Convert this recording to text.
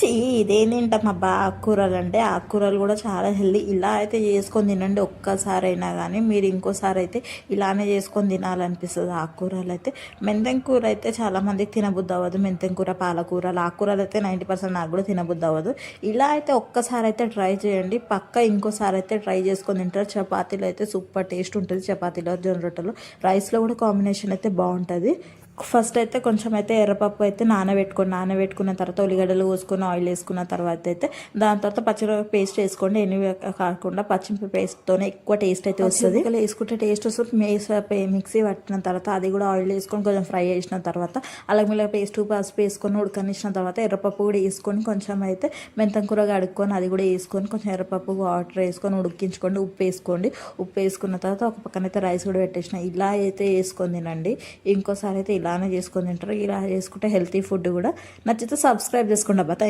ఇదేం తింటామబ్బా ఆకుకూరలు అంటే ఆకుకూరలు కూడా చాలా హెల్దీ. ఇలా అయితే చేసుకొని తినండి ఒక్కసారి అయినా కానీ. మీరు ఇంకోసారి అయితే ఇలానే చేసుకొని తినాలనిపిస్తుంది ఆకుకూరలు అయితే. మెంతెం కూర అయితే చాలామందికి తినబుద్ధి అవ్వదు. మెంతెం కూర, పాలకూరలు, ఆకుకూరలు అయితే 90% నాకు కూడా తినబుద్ధి అవ్వదు. ఇలా అయితే ఒక్కసారి అయితే ట్రై చేయండి, పక్క ఇంకోసారి అయితే ట్రై చేసుకొని తింటారు. చపాతీలో అయితే సూపర్ టేస్ట్ ఉంటుంది. చపాతీలో, జొన్న రొట్టెలు, రైస్లో కూడా కాంబినేషన్ అయితే బాగుంటుంది. ఫస్ట్ అయితే కొంచెం అయితే ఎర్రపప్పు అయితే నానబెట్టుకున్న తర్వాత ఉల్లిగడ్డలు కోసుకొని ఆయిల్ వేసుకున్న తర్వాత అయితే దాని తర్వాత పచ్చిమిరపకాయ పేస్ట్ వేసుకోండి. ఎన్ని కాకుండా పచ్చిమిరపకాయ పేస్ట్తోనే ఎక్కువ టేస్ట్ అయితే వస్తుంది. ఇలా వేసుకుంటే టేస్ట్ వస్తుంది. మిక్సీ పట్టిన తర్వాత అది కూడా ఆయిల్ వేసుకొని కొంచెం ఫ్రై చేసిన తర్వాత అల్లం వెల్లుల్లి పేస్ట్, పసుపు వేసుకొని ఉడకనిచ్చిన తర్వాత ఎర్రపప్పు కూడా వేసుకొని కొంచెం అయితే మెంతం కూర కడుక్కొని అది కూడా వేసుకొని కొంచెం ఎర్రపప్పు వాటర్ వేసుకొని ఉడికించుకోండి. ఉప్పు వేసుకున్న తర్వాత ఒక పక్కన అయితే రైస్ కూడా పెట్టేసిన. ఇలా అయితే వేసుకొని తినండి. ఇంకోసారి అయితే ఇలానే చేసుకొని తింటారు. ఇలా చేసుకుంటే హెల్తీ ఫుడ్ కూడా. నచ్చితే సబ్స్క్రైబ్ చేసుకోండి అబ్బా.